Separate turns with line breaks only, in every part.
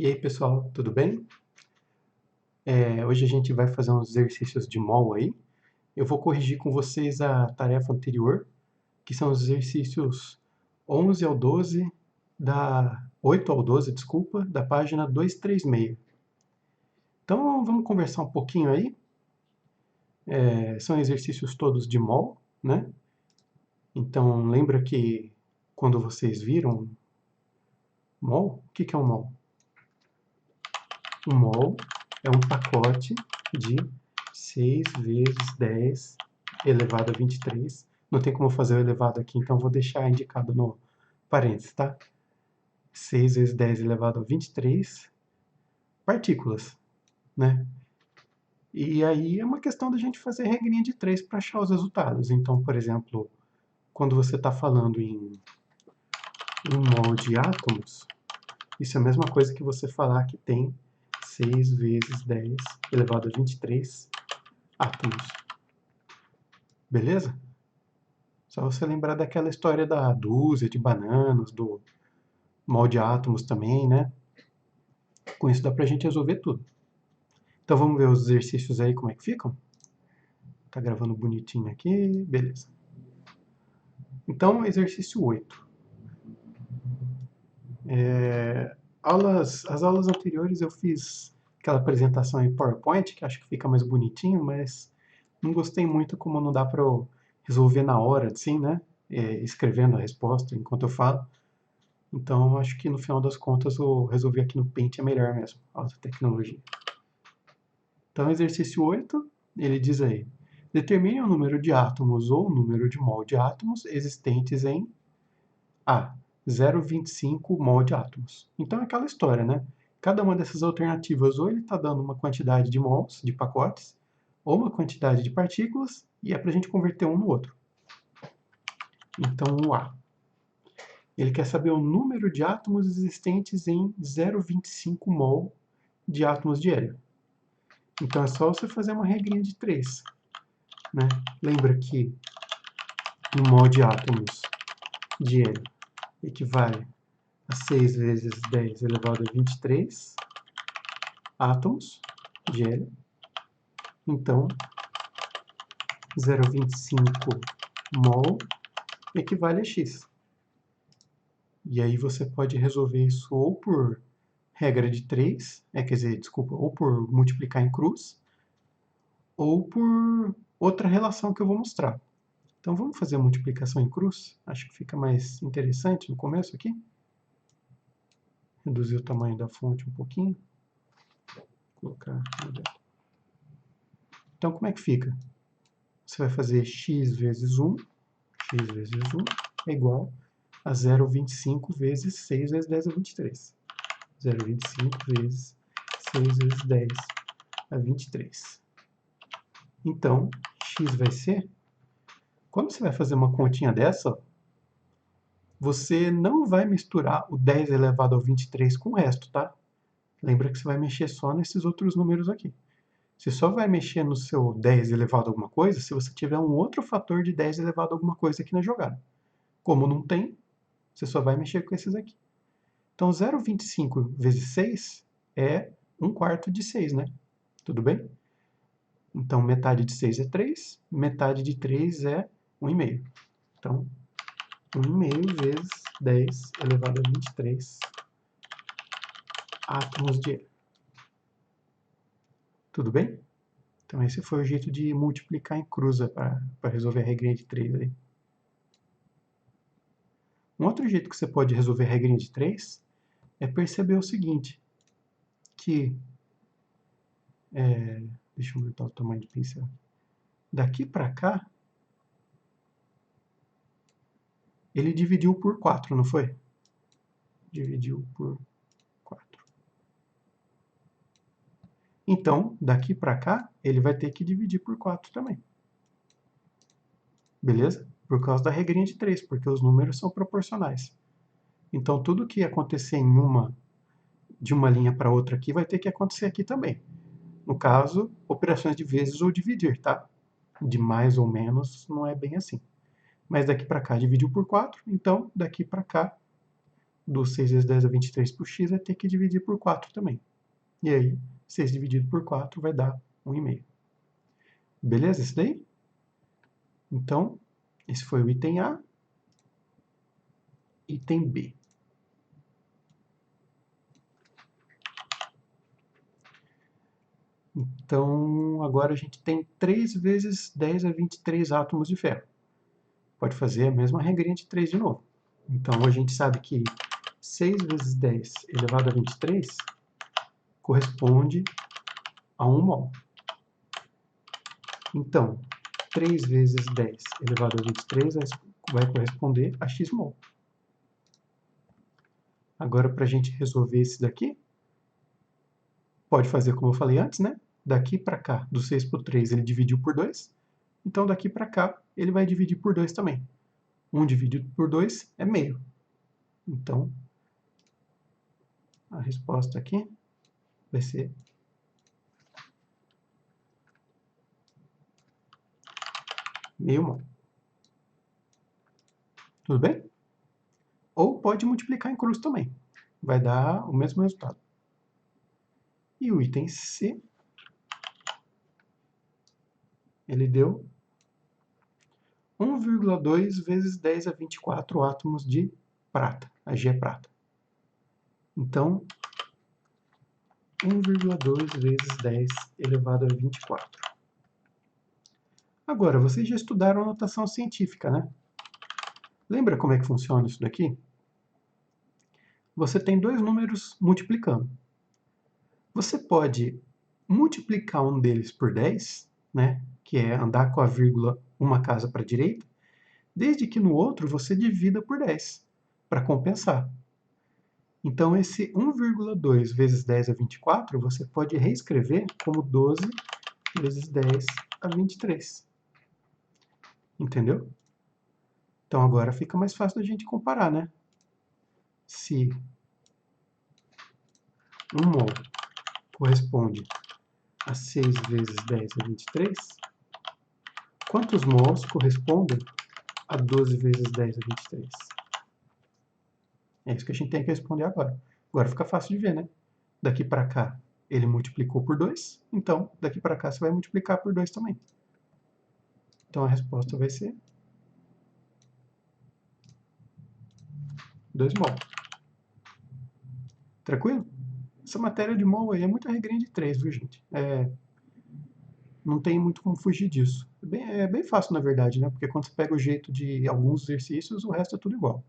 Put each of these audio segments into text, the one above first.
E aí, pessoal, tudo bem? Hoje a gente vai fazer uns exercícios de mol aí. Eu vou corrigir com vocês a tarefa anterior, que são os exercícios 11 ao 12, 8 ao 12, desculpa, da página 236. Então, vamos conversar um pouquinho aí. São exercícios todos de mol, né? Então, lembra que quando vocês viram mol, o que é um mol? Um mol é um pacote de 6 vezes 10 elevado a 23. Não tem como fazer o elevado aqui, então vou deixar indicado no parênteses, tá? 6 vezes 10 elevado a 23 partículas, né? E aí é uma questão da gente fazer regrinha de 3 para achar os resultados. Então, por exemplo, quando você está falando em 1 mol de átomos, isso é a mesma coisa que você falar que tem 6 vezes 10 elevado a 23 átomos. Beleza? Só você lembrar daquela história da dúzia de bananas, do mol de átomos também, né? Com isso dá pra gente resolver tudo. Então vamos ver os exercícios aí, como é que ficam? Tá gravando bonitinho aqui, beleza. Então, exercício 8. As aulas anteriores eu fiz aquela apresentação em PowerPoint, que acho que fica mais bonitinho, mas não gostei muito como não dá para eu resolver na hora, assim, né? Escrevendo a resposta enquanto eu falo. Então, acho que no final das contas eu resolvi aqui no Paint é melhor mesmo, alta tecnologia. Então, exercício 8, ele diz aí: determine o número de átomos ou o número de mol de átomos existentes em A. 0,25 mol de átomos. Então é aquela história, né? Cada uma dessas alternativas, ou ele está dando uma quantidade de mols, de pacotes, ou uma quantidade de partículas, e é para a gente converter um no outro. Então, o A. Ele quer saber o número de átomos existentes em 0,25 mol de átomos de hélio. Então é só você fazer uma regrinha de 3. Né? Lembra que 1 mol de átomos de hélio equivale a 6 vezes 10 elevado a 23 átomos de hélio. Então, 0,25 mol equivale a x. E aí você pode resolver isso ou por regra de 3, quer dizer, desculpa, ou por multiplicar em cruz, ou por outra relação que eu vou mostrar. Então vamos fazer a multiplicação em cruz? Acho que fica mais interessante no começo aqui. Reduzir o tamanho da fonte um pouquinho. Colocar. Então como é que fica? Você vai fazer x vezes 1, x vezes 1 é igual a 0,25 vezes 6 vezes 10 a 23. 0,25 vezes 6 vezes 10 a 23. Então, x vai ser... Quando você vai fazer uma continha dessa, você não vai misturar o 10 elevado ao 23 com o resto, tá? Lembra que você vai mexer só nesses outros números aqui. Você só vai mexer no seu 10 elevado a alguma coisa se você tiver um outro fator de 10 elevado a alguma coisa aqui na jogada. Como não tem, você só vai mexer com esses aqui. Então, 0,25 vezes 6 é 1/4 de 6, né? Tudo bem? Então, metade de 6 é 3, metade de 3 é 1,5. Então, 1,5 vezes 10 elevado a 23 átomos de hélio. Tudo bem? Então, esse foi o jeito de multiplicar em cruza para resolver a regrinha de 3 aí. Um outro jeito que você pode resolver a regrinha de 3 é perceber o seguinte, que... deixa eu aumentar o tamanho do pincel. Daqui para cá, ele dividiu por 4, não foi? Dividiu por 4. Então, daqui para cá, ele vai ter que dividir por 4 também. Beleza? Por causa da regrinha de 3, porque os números são proporcionais. Então, tudo que acontecer de uma linha para outra aqui, vai ter que acontecer aqui também. No caso, operações de vezes ou dividir, tá? De mais ou menos, não é bem assim. Mas daqui para cá dividiu por 4, então daqui para cá do 6 vezes 10 a 23 por x vai ter que dividir por 4 também. E aí, 6 dividido por 4 vai dar 1,5. Beleza isso daí? Então, esse foi o item A. Item B. Então, agora a gente tem 3 vezes 10 a 23 átomos de ferro. Pode fazer a mesma regrinha de 3 de novo. Então, a gente sabe que 6 vezes 10 elevado a 23 corresponde a 1 mol. Então, 3 vezes 10 elevado a 23 vai corresponder a x mol. Agora, para a gente resolver esse daqui, pode fazer como eu falei antes, né? Daqui para cá, do 6 para o 3, ele dividiu por 2. Então, daqui para cá, ele vai dividir por 2 também. 1 dividido por 2 é meio. Então, a resposta aqui vai ser meio mol. Tudo bem? Ou pode multiplicar em cruz também. Vai dar o mesmo resultado. E o item C, ele deu 1,2 vezes 10 a 24 átomos de prata. A G é prata. Então, 1,2 vezes 10 elevado a 24. Agora, vocês já estudaram a notação científica, né? Lembra como é que funciona isso daqui? Você tem dois números multiplicando. Você pode multiplicar um deles por 10, né? Que é andar com a vírgula uma casa para a direita, desde que no outro você divida por 10, para compensar. Então, esse 1,2 vezes 10 a 24, você pode reescrever como 12 vezes 10 a 23. Entendeu? Então, agora fica mais fácil da gente comparar, né? Se 1 mol corresponde a 6 vezes 10 a 23, quantos mols correspondem a 12 vezes 10 a 23? É isso que a gente tem que responder agora. Agora fica fácil de ver, né? Daqui para cá ele multiplicou por 2, então daqui para cá você vai multiplicar por 2 também. Então a resposta vai ser 2 mol. Tranquilo? Essa matéria de mol aí é muita regrinha de 3, viu, gente? Não tem muito como fugir disso. É bem fácil, na verdade, né? Porque quando você pega o jeito de alguns exercícios, o resto é tudo igual.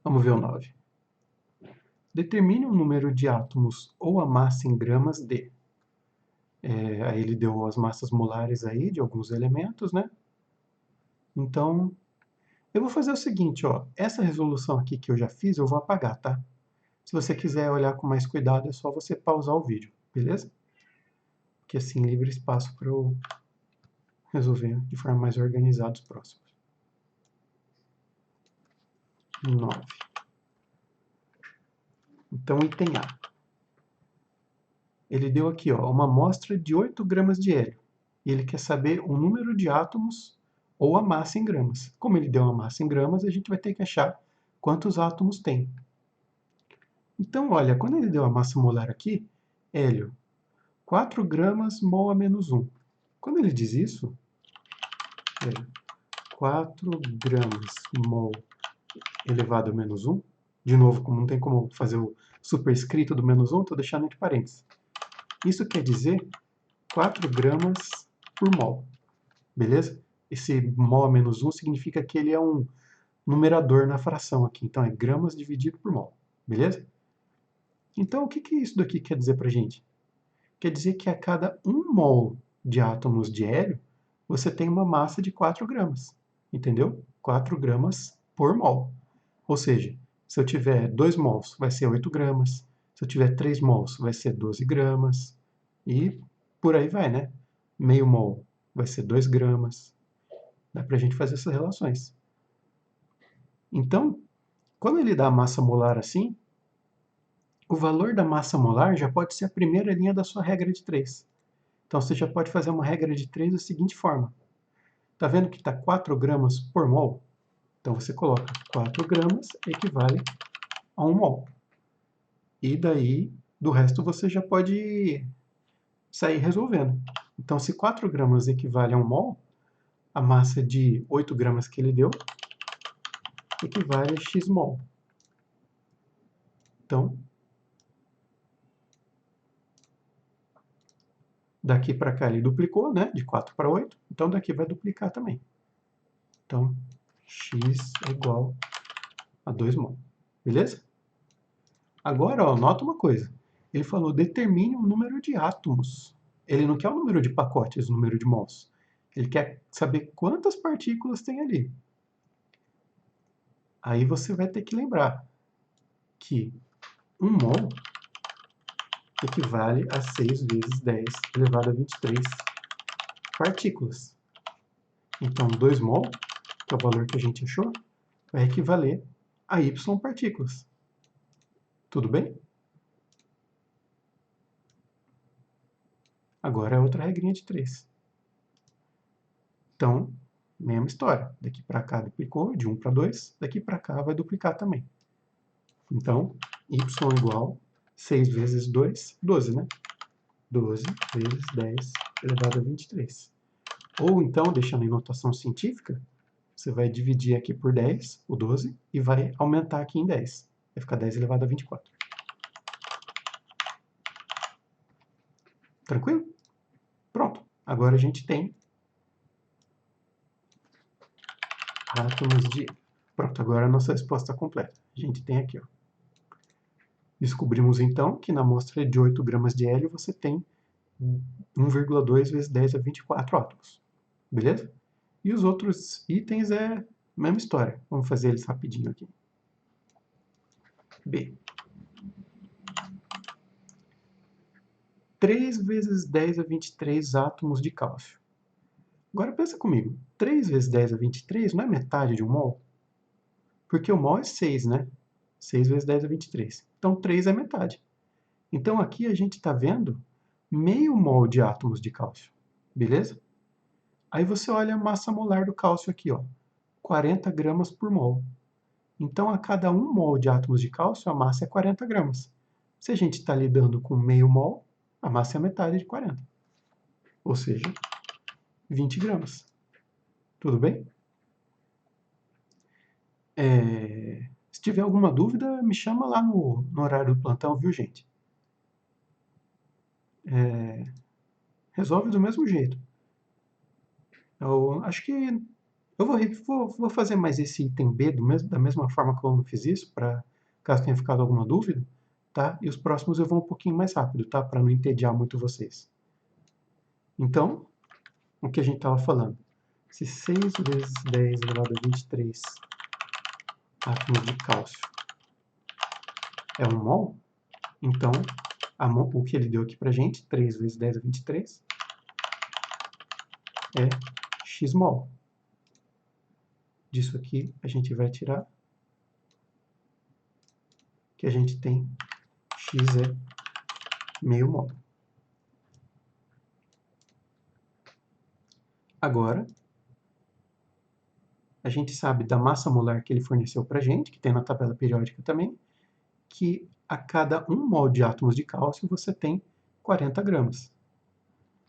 Vamos ver o 9. Determine o número de átomos ou a massa em gramas de. Aí ele deu as massas molares aí de alguns elementos, né? Então, eu vou fazer o seguinte, ó. Essa resolução aqui que eu já fiz, eu vou apagar, tá? Se você quiser olhar com mais cuidado, é só você pausar o vídeo, beleza? Porque assim, livre espaço para eu resolver de forma mais organizada os próximos. 9. Então, item A. Ele deu aqui ó, uma amostra de 8 gramas de hélio. E ele quer saber o número de átomos ou a massa em gramas. Como ele deu uma massa em gramas, a gente vai ter que achar quantos átomos tem. Então, olha, quando ele deu a massa molar aqui, hélio, 4 gramas mol a menos 1. Quando ele diz isso, 4 gramas mol elevado a menos 1. De novo, como não tem como fazer o superescrito do menos 1, estou deixando entre parênteses. Isso quer dizer 4 gramas por mol. Beleza? Esse mol a menos 1 significa que ele é um numerador na fração aqui. Então, é gramas dividido por mol. Beleza? Então, o que isso daqui quer dizer para a gente? Quer dizer que a cada 1 mol de átomos de hélio, você tem uma massa de 4 gramas. Entendeu? 4 gramas por mol. Ou seja, se eu tiver 2 mols, vai ser 8 gramas. Se eu tiver 3 mols, vai ser 12 gramas. E por aí vai, né? Meio mol vai ser 2 gramas. Dá para a gente fazer essas relações. Então, quando ele dá a massa molar assim, o valor da massa molar já pode ser a primeira linha da sua regra de 3. Então, você já pode fazer uma regra de 3 da seguinte forma. Está vendo que está 4 gramas por mol? Então você coloca 4 gramas equivale a 1 mol. E daí, do resto, você já pode sair resolvendo. Então, se 4 gramas equivale a 1 mol, a massa de 8 gramas que ele deu equivale a x mol. Então, daqui para cá ele duplicou, né? De 4 para 8. Então, daqui vai duplicar também. Então, x é igual a 2 mol. Beleza? Agora, ó, nota uma coisa. Ele falou, determine o número de átomos. Ele não quer o número de pacotes, o número de mols. Ele quer saber quantas partículas tem ali. Aí você vai ter que lembrar que 1 mol equivale a 6 vezes 10 elevado a 23 partículas. Então, 2 mol, que é o valor que a gente achou, vai equivaler a y partículas. Tudo bem? Agora é outra regrinha de 3. Então, mesma história. Daqui para cá duplicou, de 1 para 2. Daqui para cá vai duplicar também. Então, y igual 6 vezes 2, 12, né? 12 vezes 10 elevado a 23. Ou então, deixando em notação científica, você vai dividir aqui por 10, o 12, e vai aumentar aqui em 10. Vai ficar 10 elevado a 24. Tranquilo? Pronto. Agora a gente tem átomos de... Pronto, agora a nossa resposta completa. A gente tem aqui, ó. Descobrimos então que na amostra de 8 gramas de hélio você tem 1,2 vezes 10 a 24 átomos. Beleza? E os outros itens é a mesma história. Vamos fazer eles rapidinho aqui. B. 3 vezes 10 a 23 átomos de cálcio. Agora pensa comigo. 3 vezes 10 a 23 não é metade de um mol? Porque o mol é 6, né? 6 vezes 10 a 23. Então 3 é metade. Então aqui a gente está vendo meio mol de átomos de cálcio. Beleza? Aí você olha a massa molar do cálcio aqui, ó, 40 gramas por mol. Então, a cada 1 mol de átomos de cálcio, a massa é 40 gramas. Se a gente está lidando com meio mol, a massa é a metade de 40. Ou seja, 20 gramas. Tudo bem? Se tiver alguma dúvida, me chama lá no horário do plantão, viu, gente? Resolve do mesmo jeito. Eu acho que eu vou fazer mais esse item B da mesma forma que eu fiz isso, para caso tenha ficado alguma dúvida, tá? E os próximos eu vou um pouquinho mais rápido, tá? Para não entediar muito vocês. Então, o que a gente estava falando? Se 6 vezes 10 elevado a 23 átomos de cálcio é 1 mol, então o que ele deu aqui pra gente, 3 vezes 10 a 23, é x mol. Disso aqui a gente vai tirar que a gente tem x é meio mol. Agora, a gente sabe da massa molar que ele forneceu para a gente, que tem na tabela periódica também, que a cada 1 mol de átomos de cálcio você tem 40 gramas.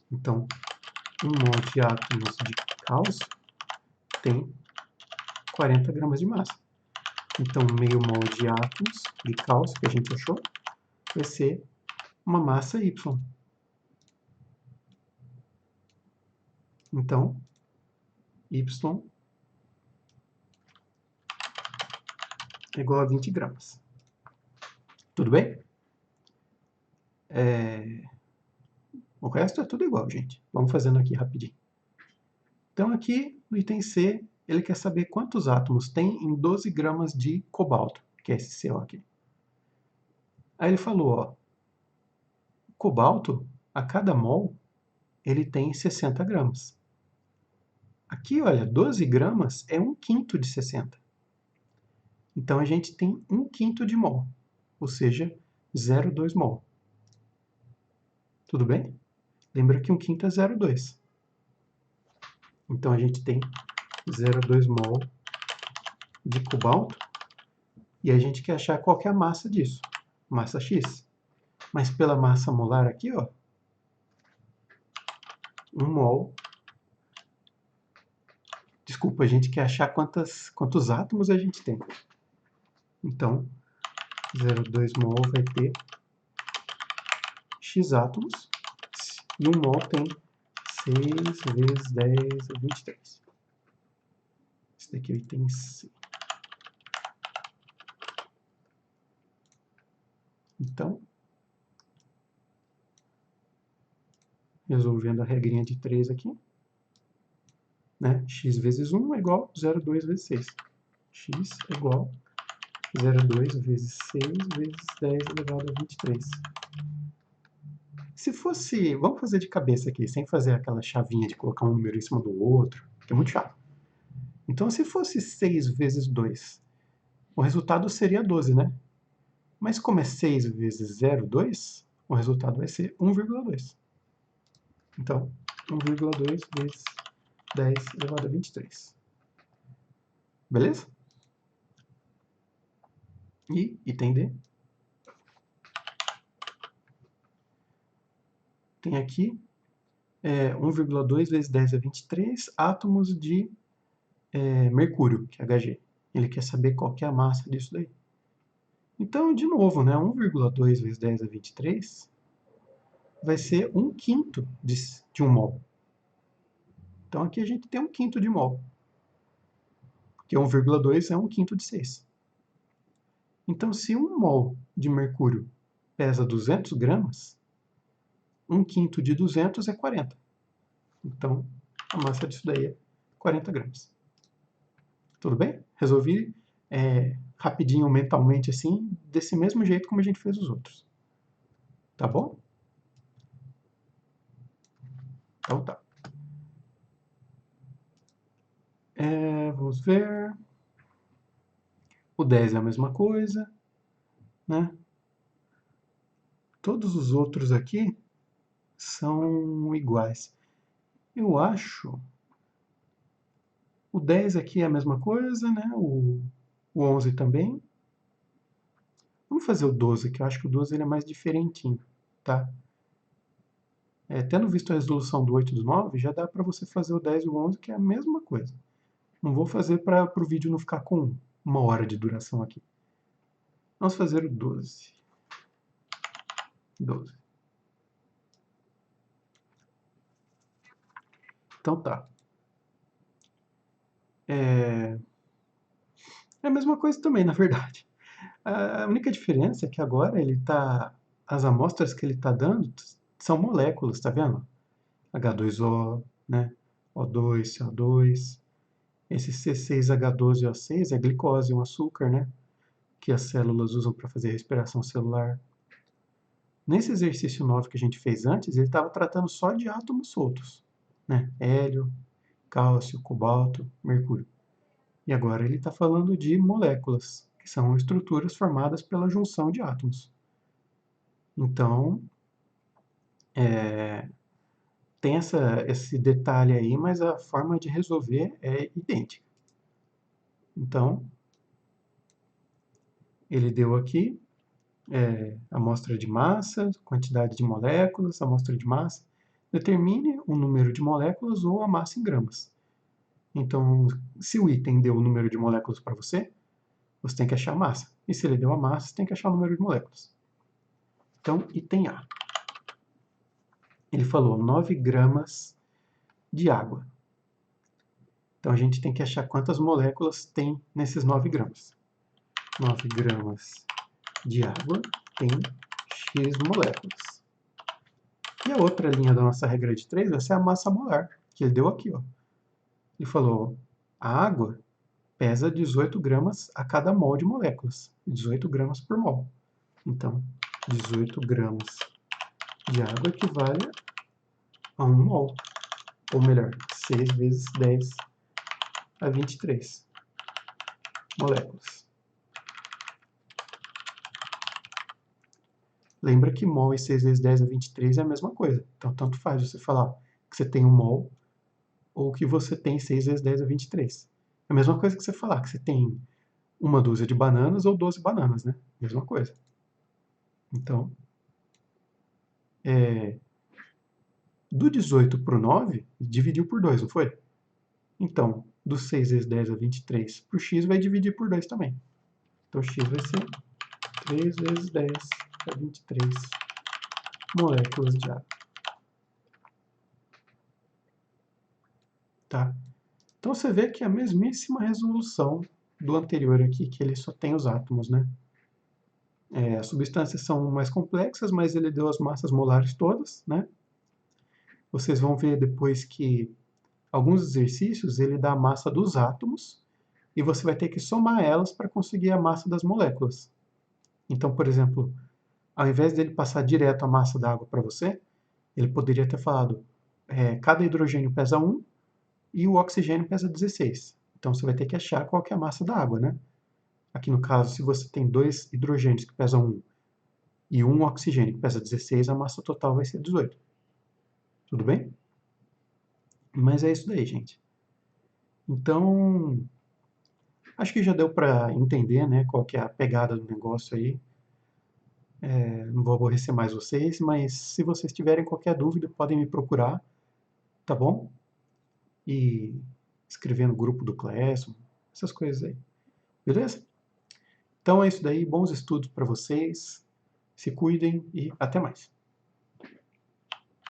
Então, 1 mol de átomos de cálcio tem 40 gramas de massa. Então, meio mol de átomos de cálcio, que a gente achou, vai ser uma massa Y. Então, Y é igual a 20 gramas. Tudo bem? O resto é tudo igual, gente. Vamos fazendo aqui rapidinho. Então, aqui no item C, ele quer saber quantos átomos tem em 12 gramas de cobalto, que é esse CO aqui. Aí ele falou, ó, cobalto, a cada mol, ele tem 60 gramas. Aqui, olha, 12 gramas é 1/5 de 60. Então, a gente tem 1/5 de mol, ou seja, 0,2 mol. Tudo bem? Lembra que 1/5 é 0,2. Então, a gente tem 0,2 mol de cobalto e a gente quer achar qual que é a massa disso, massa X. Mas pela massa molar aqui, ó, 1 mol. Desculpa, a gente quer achar quantos átomos a gente tem. Então, 0,2 mol vai ter X átomos, e 1 mol tem 6 vezes 10 a 23. Esse daqui é o item C. Então, resolvendo a regrinha de 3 aqui, né? X vezes 1 é igual a 0,2 vezes 6. X é igual a 0,2 vezes 6 vezes 10 elevado a 23. Se fosse... Vamos fazer de cabeça aqui, sem fazer aquela chavinha de colocar um número em cima do outro, que é muito chato. Então, se fosse 6 vezes 2, o resultado seria 12, né? Mas como é 6 vezes 0,2, o resultado vai ser 1,2. Então, 1,2 vezes 10 elevado a 23. Beleza? E item D. Tem aqui 1,2 vezes 10 a 23 átomos de mercúrio, que é Hg. Ele quer saber qual que é a massa disso daí. Então, de novo, né, 1,2 vezes 10 a 23 vai ser 1/5 de 1 mol. Então, aqui a gente tem 1/5 de mol. Porque 1,2 é 1/5 de 6. Então, se 1 mol de mercúrio pesa 200 gramas, 1/5 de 200 é 40. Então, a massa disso daí é 40 gramas. Tudo bem? Resolvi rapidinho, mentalmente, assim, desse mesmo jeito como a gente fez os outros. Tá bom? Então tá. Vamos ver. O 10 é a mesma coisa, né? Todos os outros aqui são iguais. Eu acho... O 10 aqui é a mesma coisa, né? O 11 também. Vamos fazer o 12, que eu acho que o 12 ele é mais diferentinho, tá? Tendo visto a resolução do 8 e do 9, já dá para você fazer o 10 e o 11, que é a mesma coisa. Não vou fazer para o vídeo não ficar com 1 hora de duração aqui. Vamos fazer o 12. 12. Então tá. É a mesma coisa também, na verdade. A única diferença é que agora as amostras que ele está dando são moléculas, tá vendo? H2O, né? O2, CO2. Esse C6H12O6 é glicose, um açúcar, né? Que as células usam para fazer respiração celular. Nesse exercício 9 que a gente fez antes, ele estava tratando só de átomos soltos, né? Hélio, cálcio, cobalto, mercúrio. E agora ele está falando de moléculas, que são estruturas formadas pela junção de átomos. Então, tem esse detalhe aí, mas a forma de resolver é idêntica. Então, ele deu aqui amostra de massa, quantidade de moléculas, amostra de massa. Determine o número de moléculas ou a massa em gramas. Então, se o item deu o número de moléculas para você, você tem que achar a massa. E se ele deu a massa, você tem que achar o número de moléculas. Então, item A. Ele falou 9 gramas de água. Então, a gente tem que achar quantas moléculas tem nesses 9 gramas. 9 gramas de água tem X moléculas. E a outra linha da nossa regra de 3 vai ser a massa molar, que ele deu aqui. Ó. Ele falou, a água pesa 18 gramas a cada mol de moléculas. 18 gramas por mol. Então, 18 gramas de água equivale a 1 mol. Ou melhor, 6 vezes 10 a 23 moléculas. Lembra que mol e 6 vezes 10 a 23 é a mesma coisa. Então, tanto faz você falar que você tem 1 mol ou que você tem 6 vezes 10 a 23. É a mesma coisa que você falar que você tem uma dúzia de bananas ou 12 bananas, né? Mesma coisa. Então, do 18 para o 9, dividiu por 2, não foi? Então, do 6 vezes 10 é 23, para o x vai dividir por 2 também. Então, x vai ser 3 vezes 10 é 23 moléculas de água. Tá? Então, você vê que é a mesmíssima resolução do anterior aqui, que ele só tem os átomos, né? As substâncias são mais complexas, mas ele deu as massas molares todas, né? Vocês vão ver depois que alguns exercícios ele dá a massa dos átomos e você vai ter que somar elas para conseguir a massa das moléculas. Então, por exemplo, ao invés dele passar direto a massa da água para você, ele poderia ter falado cada hidrogênio pesa 1 e o oxigênio pesa 16. Então você vai ter que achar qual que é a massa da água, né? Aqui no caso, se você tem 2 hidrogênios que pesam 1 e um oxigênio que pesa 16, a massa total vai ser 18. Tudo bem? Mas é isso daí, gente. Então, acho que já deu para entender, né, qual que é a pegada do negócio aí. Não vou aborrecer mais vocês, mas se vocês tiverem qualquer dúvida, podem me procurar, tá bom? E escrever no grupo do Classroom, essas coisas aí. Beleza? Então é isso daí, bons estudos para vocês, se cuidem e até mais.